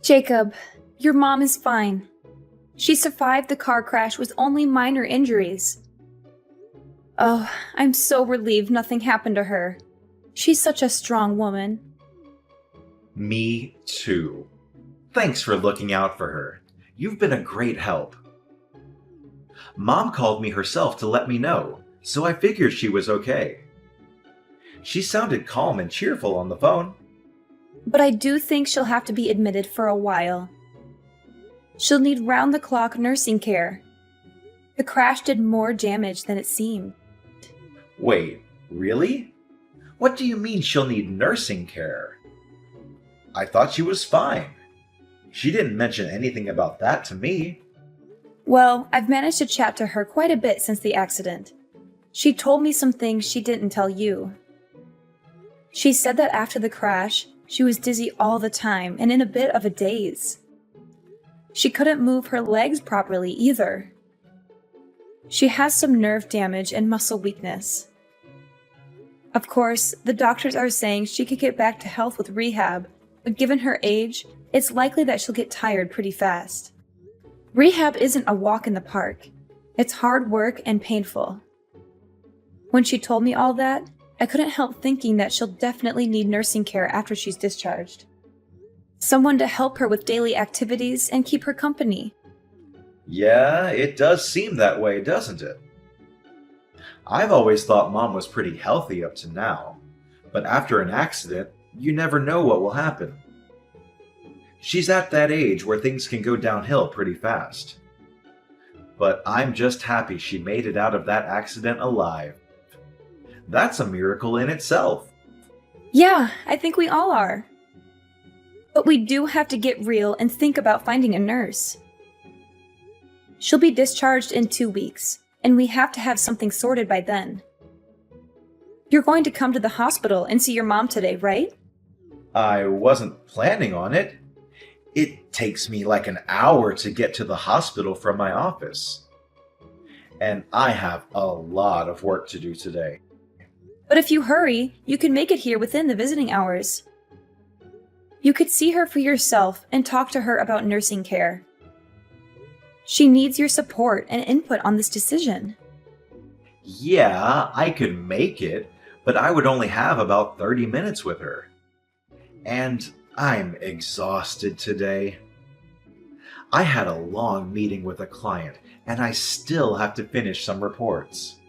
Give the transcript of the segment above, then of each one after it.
Jacob, your mom is fine. She survived the car crash with only minor injuries. Oh, I'm so relieved nothing happened to her. She's such a strong woman. Me too. Thanks for looking out for her. You've been a great help. Mom called me herself to let me know, so I figured she was okay. She sounded calm and cheerful on the phone. But I do think she'll have to be admitted for a while. She'll need round-the-clock nursing care. The crash did more damage than it seemed. Wait, really? What do you mean she'll need nursing care? I thought she was fine. She didn't mention anything about that to me. Well, I've managed to chat to her quite a bit since the accident. She told me some things she didn't tell you. She said that after the crash, she was dizzy all the time and in a bit of a daze. She couldn't move her legs properly either. She has some nerve damage and muscle weakness. Of course, the doctors are saying she could get back to health with rehab, but given her age, it's likely that she'll get tired pretty fast. Rehab isn't a walk in the park. It's hard work and painful. When she told me all that, I couldn't help thinking that she'll definitely need nursing care after she's discharged. Someone to help her with daily activities and keep her company. Yeah, it does seem that way, doesn't it? I've always thought Mom was pretty healthy up to now, but after an accident, you never know what will happen. She's at that age where things can go downhill pretty fast. But I'm just happy she made it out of that accident alive. That's a miracle in itself. Yeah, I think we all are. But we do have to get real and think about finding a nurse. She'll be discharged in 2 weeks, and we have to have something sorted by then. You're going to come to the hospital and see your mom today, right? I wasn't planning on it. It takes me like an hour to get to the hospital from my office. And I have a lot of work to do today. But if you hurry, you can make it here within the visiting hours. You could see her for yourself and talk to her about nursing care. She needs your support and input on this decision. Yeah, I could make it, but I would only have about 30 minutes with her. And I'm exhausted today. I had a long meeting with a client, and I still have to finish some reports.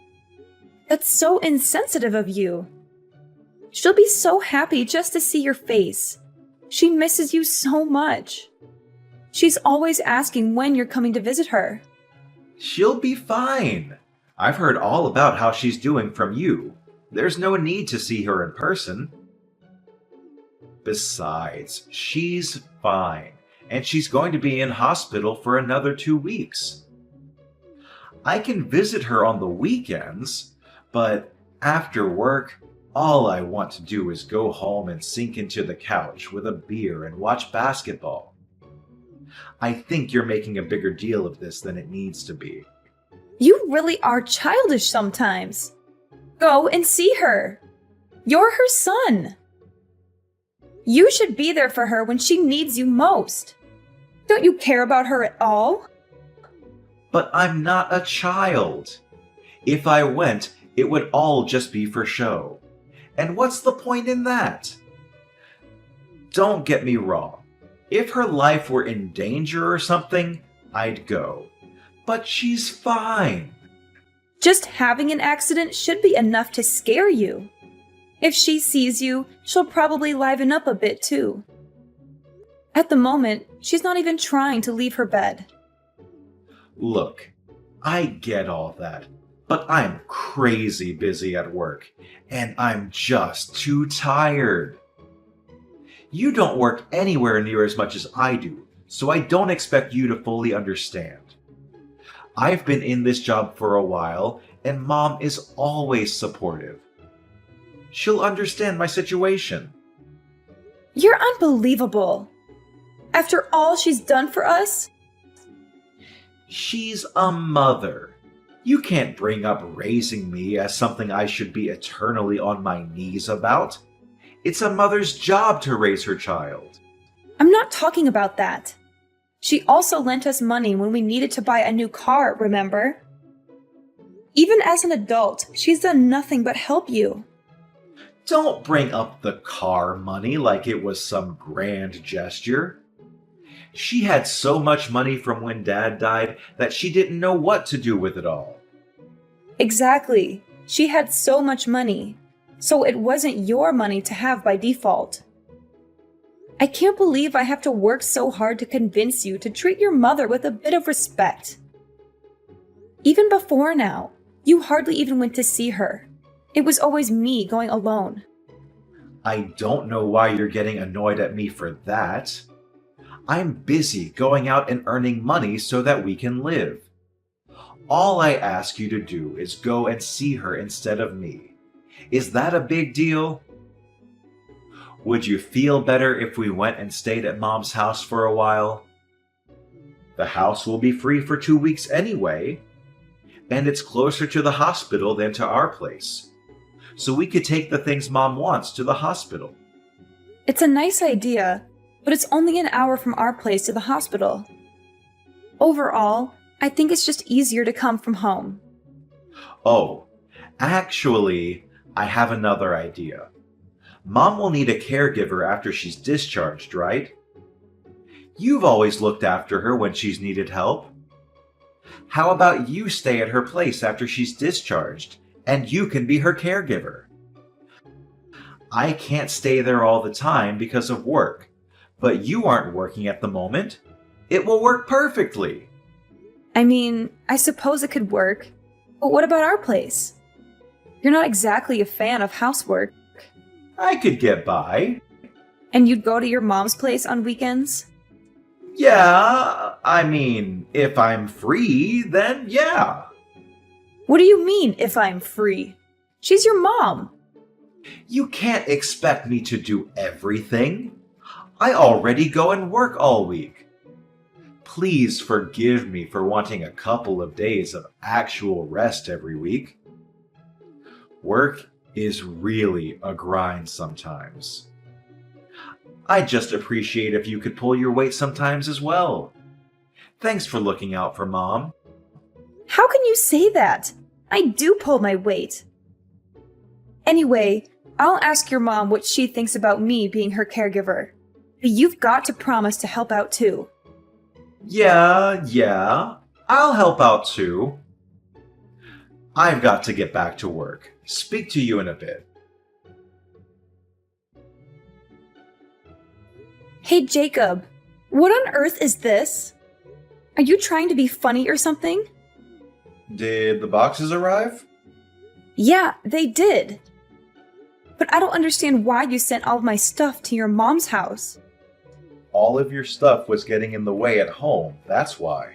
That's so insensitive of you. She'll be so happy just to see your face. She misses you so much. She's always asking when you're coming to visit her. She'll be fine. I've heard all about how she's doing from you. There's no need to see her in person. Besides, she's fine, and she's going to be in hospital for another 2 weeks. I can visit her on the weekends, but after work, all I want to do is go home and sink into the couch with a beer and watch basketball. I think you're making a bigger deal of this than it needs to be. You really are childish sometimes. Go and see her. You're her son. You should be there for her when she needs you most. Don't you care about her at all? But I'm not a child. If I went, it would all just be for show. And what's the point in that? Don't get me wrong. If her life were in danger or something, I'd go. But she's fine. Just having an accident should be enough to scare you. If she sees you, she'll probably liven up a bit too. At the moment, she's not even trying to leave her bed. Look, I get all that, but I'm crazy busy at work, and I'm just too tired. You don't work anywhere near as much as I do, so I don't expect you to fully understand. I've been in this job for a while, and Mom is always supportive. She'll understand my situation. You're unbelievable. After all she's done for us? She's a mother. You can't bring up raising me as something I should be eternally on my knees about. It's a mother's job to raise her child. I'm not talking about that. She also lent us money when we needed to buy a new car, remember? Even as an adult, she's done nothing but help you. Don't bring up the car money like it was some grand gesture. She had so much money from when Dad died that she didn't know what to do with it all. Exactly. She had so much money, so it wasn't your money to have by default. I can't believe I have to work so hard to convince you to treat your mother with a bit of respect. Even before now, you hardly even went to see her. It was always me going alone. I don't know why you're getting annoyed at me for that. I'm busy going out and earning money so that we can live. All I ask you to do is go and see her instead of me. Is that a big deal? Would you feel better if we went and stayed at Mom's house for a while? The house will be free for 2 weeks anyway, and it's closer to the hospital than to our place. So we could take the things Mom wants to the hospital. It's a nice idea, but it's only an hour from our place to the hospital. Overall, I think it's just easier to come from home. Oh, actually, I have another idea. Mom will need a caregiver after she's discharged, right? You've always looked after her when she's needed help. How about you stay at her place after she's discharged, and you can be her caregiver? I can't stay there all the time because of work, but you aren't working at the moment. It will work perfectly. I mean, I suppose it could work, but what about our place? You're not exactly a fan of housework. I could get by. And you'd go to your mom's place on weekends? Yeah, I mean, if I'm free, then yeah. What do you mean, if I'm free? She's your mom. You can't expect me to do everything. I already go and work all week. Please forgive me for wanting a couple of days of actual rest every week. Work is really a grind sometimes. I'd just appreciate if you could pull your weight sometimes as well. Thanks for looking out for Mom. How can you say that? I do pull my weight. Anyway, I'll ask your mom what she thinks about me being her caregiver. But you've got to promise to help out too. Yeah, I'll help out too. I've got to get back to work. Speak to you in a bit. Hey Jacob, what on earth is this? Are you trying to be funny or something? Did the boxes arrive? Yeah, they did. But I don't understand why you sent all of my stuff to your mom's house. All of your stuff was getting in the way at home, that's why.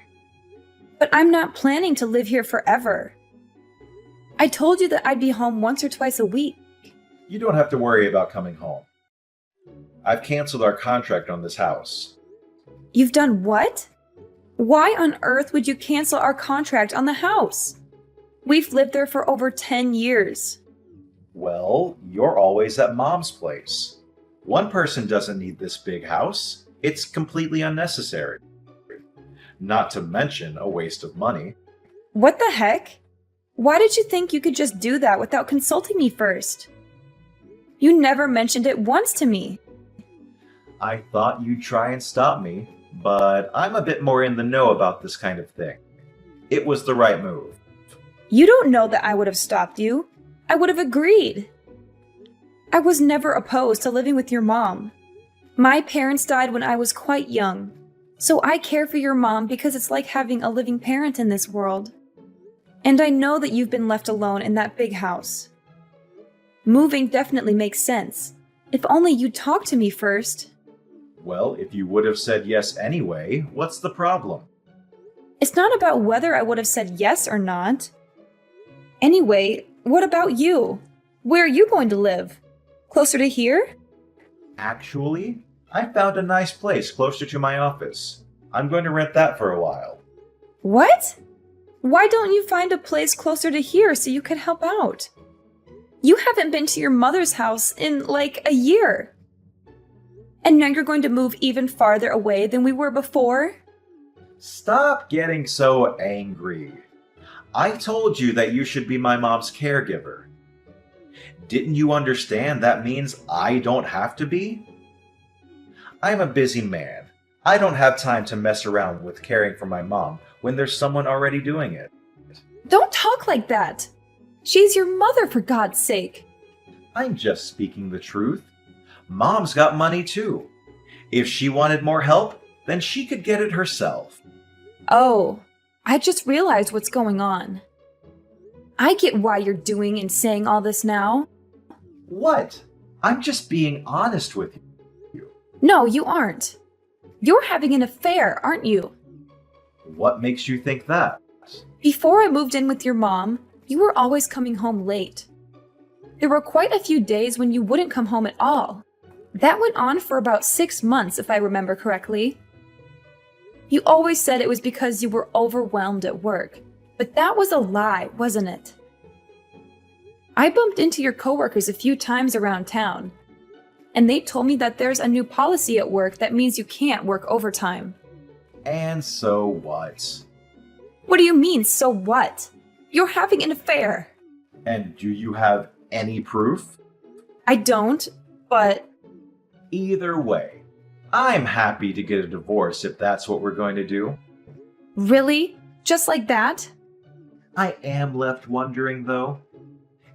But I'm not planning to live here forever. I told you that I'd be home once or twice a week. You don't have to worry about coming home. I've canceled our contract on this house. You've done what? Why on earth would you cancel our contract on the house? We've lived there for over 10 years. Well, you're always at Mom's place. One person doesn't need this big house. It's completely unnecessary. Not to mention a waste of money. What the heck? Why did you think you could just do that without consulting me first? You never mentioned it once to me. I thought you'd try and stop me, but I'm a bit more in the know about this kind of thing. It was the right move. You don't know that I would have stopped you. I would have agreed. I was never opposed to living with your mom. My parents died when I was quite young, so I care for your mom because it's like having a living parent in this world. And I know that you've been left alone in that big house. Moving definitely makes sense. If only you'd talk to me first. Well, if you would have said yes anyway, what's the problem? It's not about whether I would have said yes or not. Anyway, what about you? Where are you going to live? Closer to here? Actually, I found a nice place closer to my office. I'm going to rent that for a while. What? Why don't you find a place closer to here so you could help out? You haven't been to your mother's house in like a year. And now you're going to move even farther away than we were before? Stop getting so angry. I told you that you should be my mom's caregiver. Didn't you understand that means I don't have to be? I'm a busy man. I don't have time to mess around with caring for my mom when there's someone already doing it. Don't talk like that. She's your mother, for God's sake. I'm just speaking the truth. Mom's got money too. If she wanted more help, then she could get it herself. Oh, I just realized what's going on. I get why you're doing and saying all this now. What? I'm just being honest with you. No, you aren't. You're having an affair, aren't you? What makes you think that? Before I moved in with your mom, you were always coming home late. There were quite a few days when you wouldn't come home at all. That went on for about 6 months, if I remember correctly. You always said it was because you were overwhelmed at work, but that was a lie, wasn't it? I bumped into your coworkers a few times around town, and they told me that there's a new policy at work that means you can't work overtime. And so what? What do you mean, so what? You're having an affair. And do you have any proof? I don't, but... Either way, I'm happy to get a divorce if that's what we're going to do. Really? Just like that? I am left wondering, though,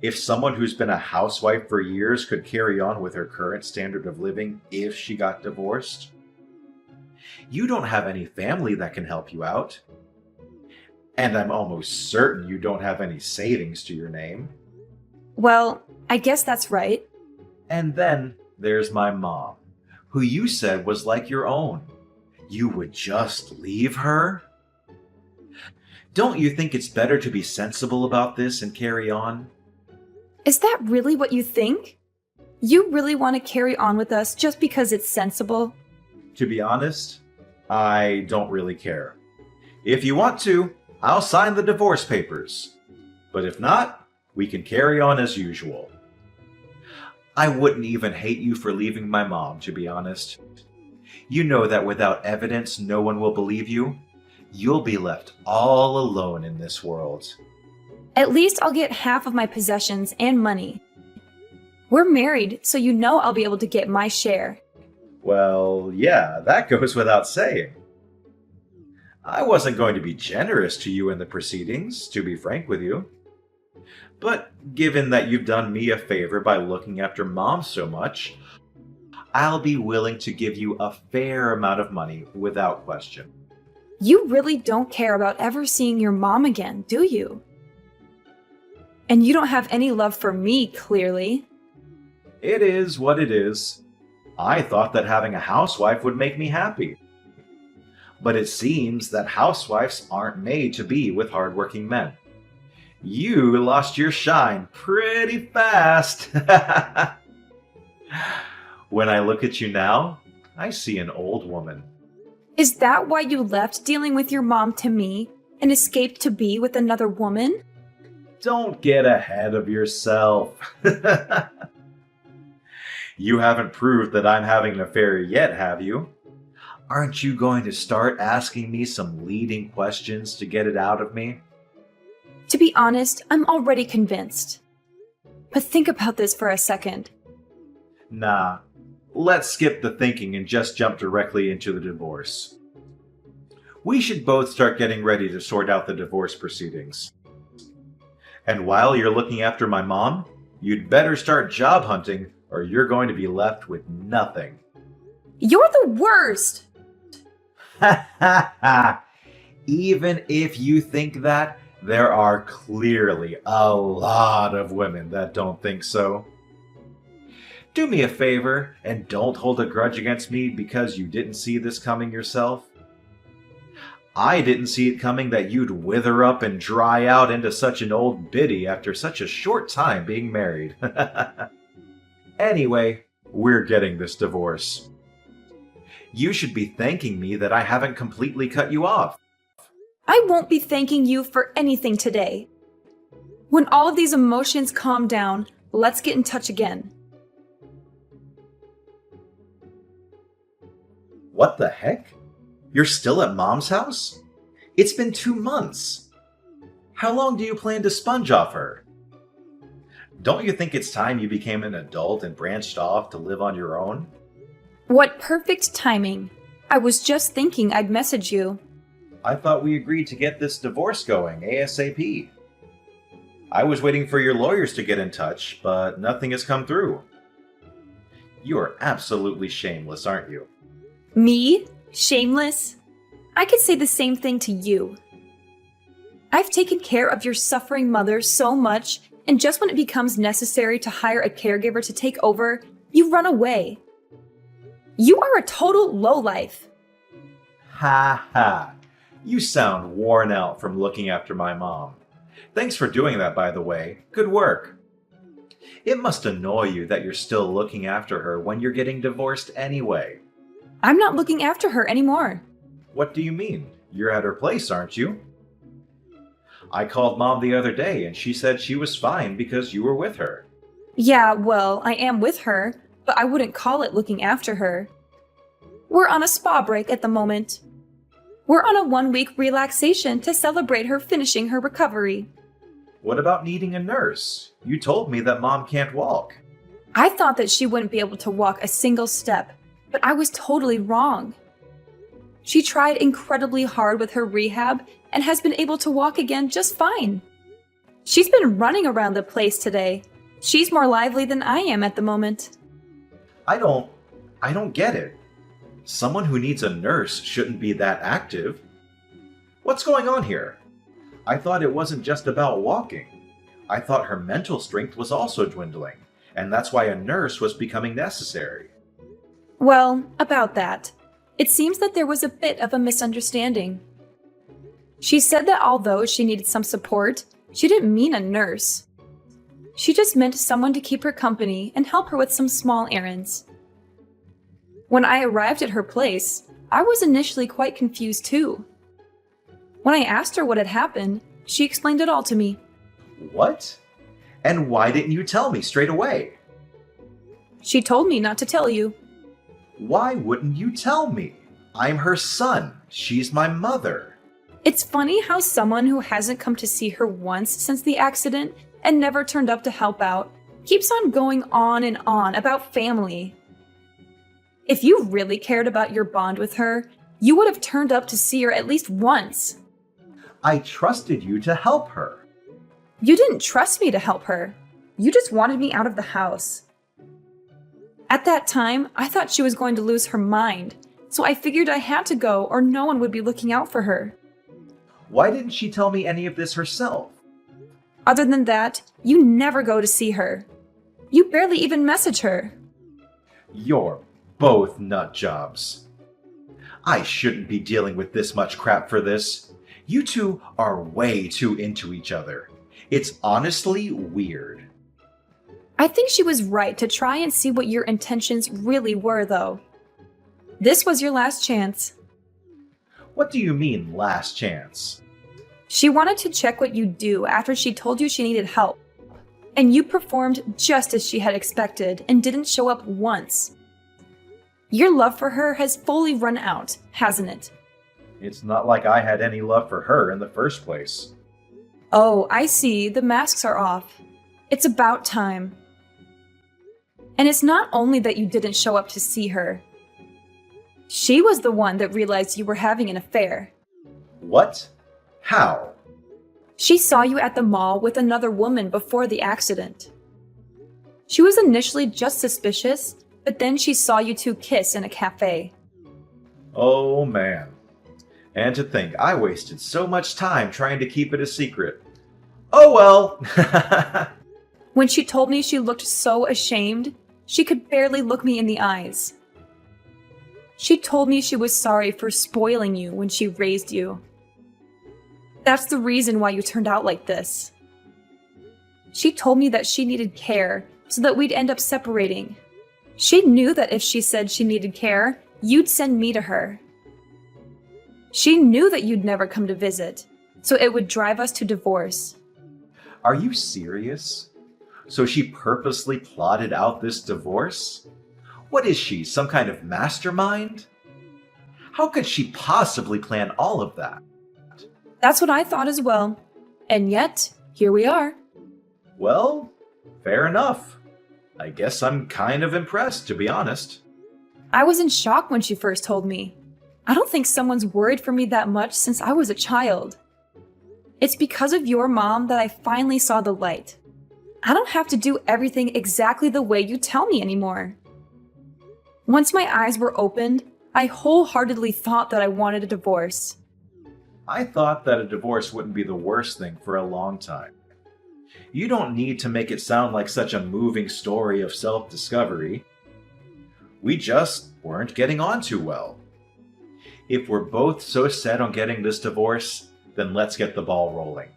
if someone who's been a housewife for years could carry on with her current standard of living if she got divorced. You don't have any family that can help you out. And I'm almost certain you don't have any savings to your name. Well, I guess that's right. And then there's my mom, who you said was like your own. You would just leave her? Don't you think it's better to be sensible about this and carry on? Is that really what you think? You really want to carry on with us just because it's sensible? To be honest, I don't really care. If you want to, I'll sign the divorce papers. But if not, we can carry on as usual. I wouldn't even hate you for leaving my mom, to be honest. You know that without evidence, no one will believe you. You'll be left all alone in this world. At least I'll get half of my possessions and money. We're married, so you know I'll be able to get my share. Well, yeah, that goes without saying. I wasn't going to be generous to you in the proceedings, to be frank with you. But given that you've done me a favor by looking after Mom so much, I'll be willing to give you a fair amount of money without question. You really don't care about ever seeing your mom again, do you? And you don't have any love for me, clearly. It is what it is. I thought that having a housewife would make me happy. But it seems that housewives aren't made to be with hardworking men. You lost your shine pretty fast. When I look at you now, I see an old woman. Is that why you left dealing with your mom to me and escaped to be with another woman? Don't get ahead of yourself. You haven't proved that I'm having an affair yet, have you? Aren't you going to start asking me some leading questions to get it out of me? To be honest, I'm already convinced. But think about this for a second. Nah, let's skip the thinking and just jump directly into the divorce. We should both start getting ready to sort out the divorce proceedings. And while you're looking after my mom, you'd better start job hunting or you're going to be left with nothing. You're the worst! Ha ha ha! Even if you think that, there are clearly a lot of women that don't think so. Do me a favor and don't hold a grudge against me because you didn't see this coming yourself. I didn't see it coming that you'd wither up and dry out into such an old biddy after such a short time being married. Anyway, we're getting this divorce. You should be thanking me that I haven't completely cut you off. I won't be thanking you for anything today. When all of these emotions calm down, let's get in touch again. What the heck? You're still at Mom's house? It's been 2 months. How long do you plan to sponge off her? Don't you think it's time you became an adult and branched off to live on your own? What perfect timing. I was just thinking I'd message you. I thought we agreed to get this divorce going ASAP. I was waiting for your lawyers to get in touch, but nothing has come through. You are absolutely shameless, aren't you? Me? Shameless? I could say the same thing to you. I've taken care of your suffering mother so much, and just when it becomes necessary to hire a caregiver to take over, you run away. You are a total lowlife. Ha ha. You sound worn out from looking after my mom. Thanks for doing that, by the way. Good work. It must annoy you that you're still looking after her when you're getting divorced anyway. I'm not looking after her anymore. What do you mean? You're at her place, aren't you? I called Mom the other day and she said she was fine because you were with her. Yeah, well, I am with her, but I wouldn't call it looking after her. We're on a spa break at the moment. We're on a 1-week relaxation to celebrate her finishing her recovery. What about needing a nurse? You told me that Mom can't walk. I thought that she wouldn't be able to walk a single step, but I was totally wrong. She tried incredibly hard with her rehab and has been able to walk again just fine. She's been running around the place today. She's more lively than I am at the moment. I don't get it. Someone who needs a nurse shouldn't be that active. What's going on here? I thought it wasn't just about walking. I thought her mental strength was also dwindling, and that's why a nurse was becoming necessary. Well, about that. It seems that there was a bit of a misunderstanding. She said that although she needed some support, she didn't mean a nurse. She just meant someone to keep her company and help her with some small errands. When I arrived at her place, I was initially quite confused too. When I asked her what had happened, she explained it all to me. What? And why didn't you tell me straight away? She told me not to tell you. Why wouldn't you tell me? I'm her son. She's my mother. It's funny how someone who hasn't come to see her once since the accident and never turned up to help out keeps on going on and on about family. If you really cared about your bond with her, you would have turned up to see her at least once. I trusted you to help her. You didn't trust me to help her. You just wanted me out of the house. At that time, I thought she was going to lose her mind, so I figured I had to go or no one would be looking out for her. Why didn't she tell me any of this herself? Other than that, you never go to see her. You barely even message her. You're both nut jobs. I shouldn't be dealing with this much crap for this. You two are way too into each other. It's honestly weird. I think she was right to try and see what your intentions really were, though. This was your last chance. What do you mean, last chance? She wanted to check what you'd do after she told you she needed help. And you performed just as she had expected and didn't show up once. Your love for her has fully run out, hasn't it? It's not like I had any love for her in the first place. Oh, I see. The masks are off. It's about time. And it's not only that you didn't show up to see her. She was the one that realized you were having an affair. What? How? She saw you at the mall with another woman before the accident. She was initially just suspicious, but then she saw you two kiss in a cafe. Oh man. And to think I wasted so much time trying to keep it a secret. Oh well! When she told me she looked so ashamed, she could barely look me in the eyes. She told me she was sorry for spoiling you when she raised you. That's the reason why you turned out like this. She told me that she needed care so that we'd end up separating. She knew that if she said she needed care, you'd send me to her. She knew that you'd never come to visit, so it would drive us to divorce. Are you serious? So she purposely plotted out this divorce? What is she, some kind of mastermind? How could she possibly plan all of that? That's what I thought as well. And yet, here we are. Well, fair enough. I guess I'm kind of impressed, to be honest. I was in shock when she first told me. I don't think someone's worried for me that much since I was a child. It's because of your mom that I finally saw the light. I don't have to do everything exactly the way you tell me anymore. Once my eyes were opened, I wholeheartedly thought that I wanted a divorce. I thought that a divorce wouldn't be the worst thing for a long time. You don't need to make it sound like such a moving story of self-discovery. We just weren't getting on too well. If we're both so set on getting this divorce, then let's get the ball rolling.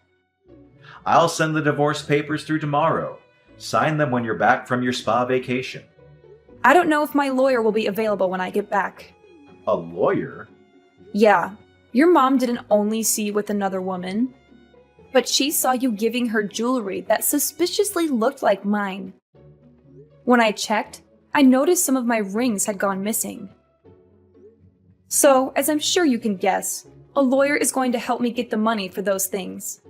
I'll send the divorce papers through tomorrow. Sign them when you're back from your spa vacation. I don't know if my lawyer will be available when I get back. A lawyer? Yeah, your mom didn't only see you with another woman, but she saw you giving her jewelry that suspiciously looked like mine. When I checked, I noticed some of my rings had gone missing. So, as I'm sure you can guess, a lawyer is going to help me get the money for those things.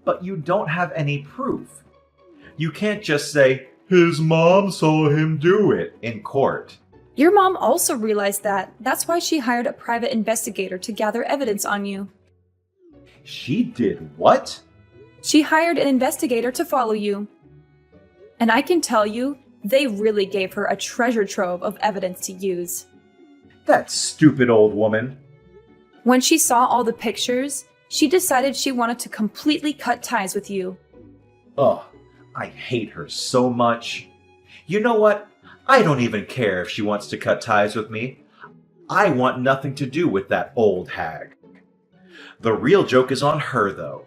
But you don't have any proof. You can't just say, "His mom saw him do it," in court. Your mom also realized that. That's why she hired a private investigator to gather evidence on you. She did what? She hired an investigator to follow you. And I can tell you, they really gave her a treasure trove of evidence to use. That stupid old woman. When she saw all the pictures, she decided she wanted to completely cut ties with you. Ugh, I hate her so much. You know what? I don't even care if she wants to cut ties with me. I want nothing to do with that old hag. The real joke is on her, though.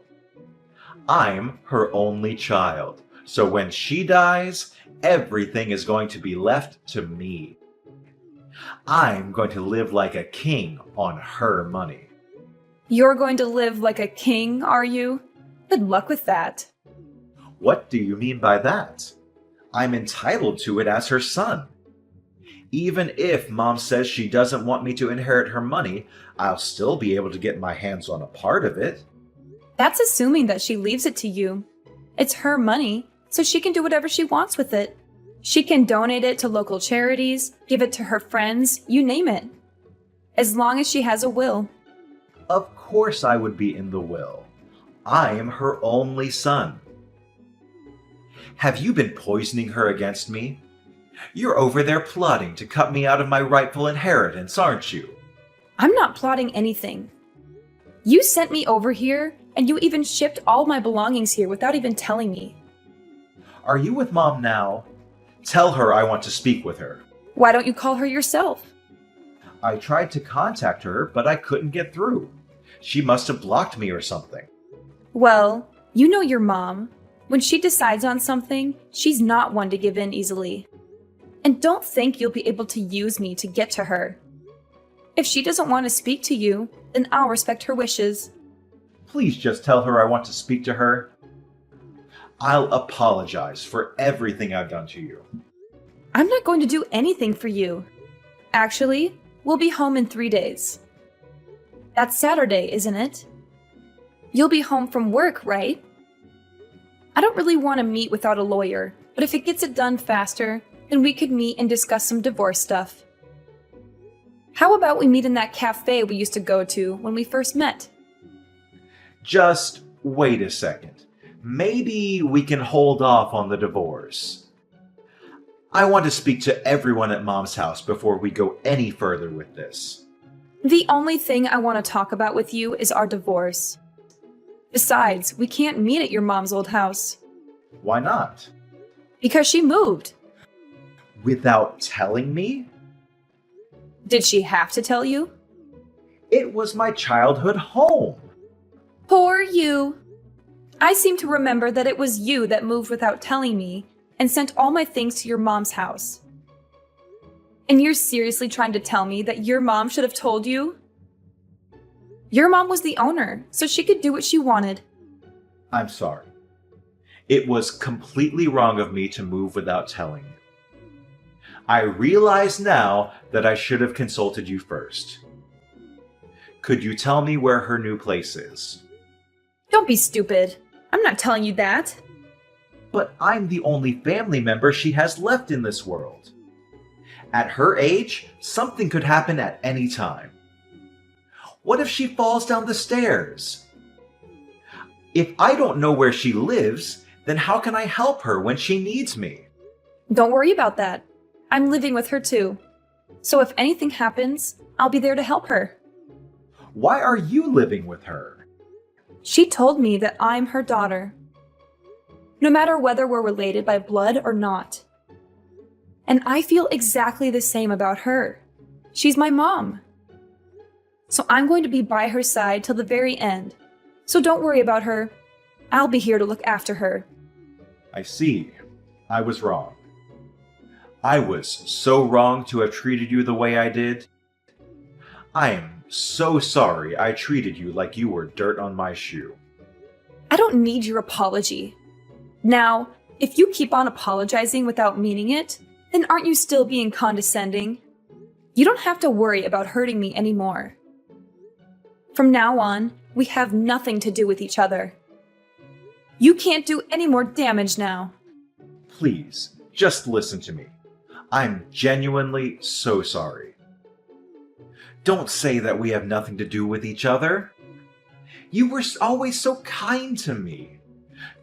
I'm her only child, so when she dies, everything is going to be left to me. I'm going to live like a king on her money. You're going to live like a king, are you? Good luck with that. What do you mean by that? I'm entitled to it as her son. Even if Mom says she doesn't want me to inherit her money, I'll still be able to get my hands on a part of it. That's assuming that she leaves it to you. It's her money, so she can do whatever she wants with it. She can donate it to local charities, give it to her friends, you name it. As long as she has a will. Of course I would be in the will. I am her only son. Have you been poisoning her against me? You're over there plotting to cut me out of my rightful inheritance, aren't you? I'm not plotting anything. You sent me over here, and you even shipped all my belongings here without even telling me. Are you with Mom now? Tell her I want to speak with her. Why don't you call her yourself? I tried to contact her, but I couldn't get through. She must have blocked me or something. Well, you know your mom. When she decides on something, she's not one to give in easily. And don't think you'll be able to use me to get to her. If she doesn't want to speak to you, then I'll respect her wishes. Please just tell her I want to speak to her. I'll apologize for everything I've done to you. I'm not going to do anything for you. Actually, we'll be home in 3 days. That's Saturday, isn't it? You'll be home from work, right? I don't really want to meet without a lawyer, but if it gets it done faster, then we could meet and discuss some divorce stuff. How about we meet in that cafe we used to go to when we first met? Just wait a second. Maybe we can hold off on the divorce. I want to speak to everyone at Mom's house before we go any further with this. The only thing I want to talk about with you is our divorce. Besides, we can't meet at your mom's old house. Why not? Because she moved. Without telling me? Did she have to tell you? It was my childhood home. Poor you. I seem to remember that it was you that moved without telling me and sent all my things to your mom's house. And you're seriously trying to tell me that your mom should have told you? Your mom was the owner, so she could do what she wanted. I'm sorry. It was completely wrong of me to move without telling you. I realize now that I should have consulted you first. Could you tell me where her new place is? Don't be stupid. I'm not telling you that. But I'm the only family member she has left in this world. At her age, something could happen at any time. What if she falls down the stairs? If I don't know where she lives, then how can I help her when she needs me? Don't worry about that. I'm living with her too. So if anything happens, I'll be there to help her. Why are you living with her? She told me that I'm her daughter. No matter whether we're related by blood or not. And I feel exactly the same about her. She's my mom. So I'm going to be by her side till the very end. So don't worry about her. I'll be here to look after her. I see. I was wrong. I was so wrong to have treated you the way I did. I am so sorry I treated you like you were dirt on my shoe. I don't need your apology. Now, if you keep on apologizing without meaning it, then aren't you still being condescending? You don't have to worry about hurting me anymore. From now on, we have nothing to do with each other. You can't do any more damage now. Please, just listen to me. I'm genuinely so sorry. Don't say that we have nothing to do with each other. You were always so kind to me.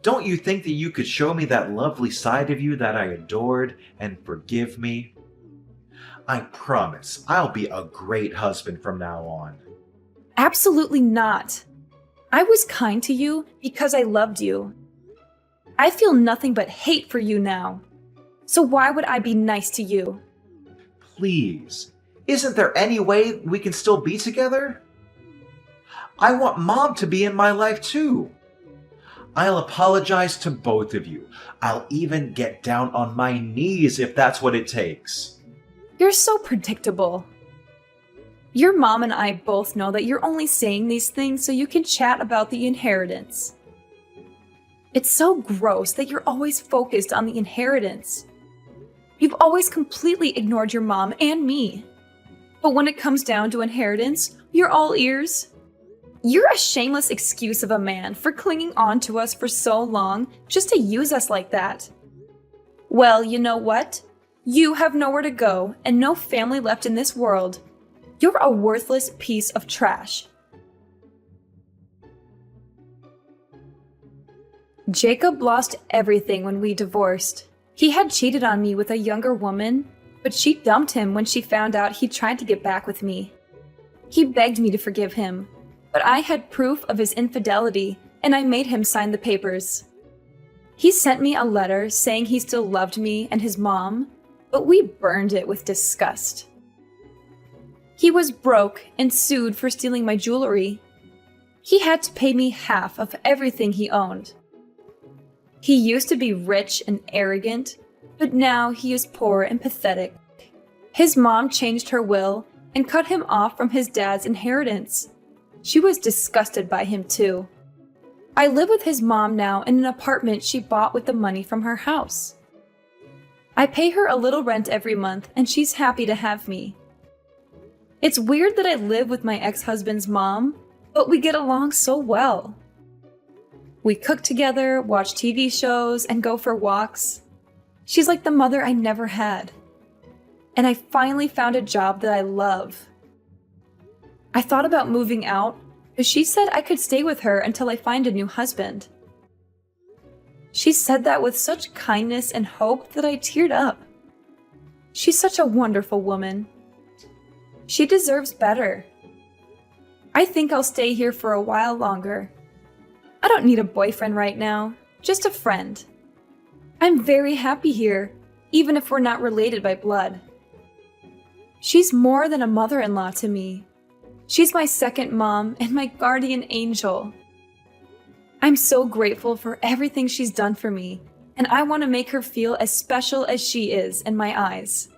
Don't you think that you could show me that lovely side of you that I adored and forgive me? I promise I'll be a great husband from now on. Absolutely not. I was kind to you because I loved you. I feel nothing but hate for you now. So why would I be nice to you? Please, isn't there any way we can still be together? I want Mom to be in my life too. I'll apologize to both of you. I'll even get down on my knees if that's what it takes. You're so predictable. Your mom and I both know that you're only saying these things so you can chat about the inheritance. It's so gross that you're always focused on the inheritance. You've always completely ignored your mom and me. But when it comes down to inheritance, you're all ears. You're a shameless excuse of a man for clinging on to us for so long just to use us like that. Well, you know what? You have nowhere to go and no family left in this world. You're a worthless piece of trash. Jacob lost everything when we divorced. He had cheated on me with a younger woman, but she dumped him when she found out he tried to get back with me. He begged me to forgive him, but I had proof of his infidelity and I made him sign the papers. He sent me a letter saying he still loved me and his mom, but we burned it with disgust. He was broke and sued for stealing my jewelry. He had to pay me half of everything he owned. He used to be rich and arrogant, but now he is poor and pathetic. His mom changed her will and cut him off from his dad's inheritance. She was disgusted by him too. I live with his mom now in an apartment she bought with the money from her house. I pay her a little rent every month and she's happy to have me. It's weird that I live with my ex-husband's mom, but we get along so well. We cook together, watch TV shows, and go for walks. She's like the mother I never had. And I finally found a job that I love. I thought about moving out, but she said I could stay with her until I find a new husband. She said that with such kindness and hope that I teared up. She's such a wonderful woman. She deserves better. I think I'll stay here for a while longer. I don't need a boyfriend right now, just a friend. I'm very happy here, even if we're not related by blood. She's more than a mother-in-law to me. She's my second mom and my guardian angel. I'm so grateful for everything she's done for me, and I want to make her feel as special as she is in my eyes.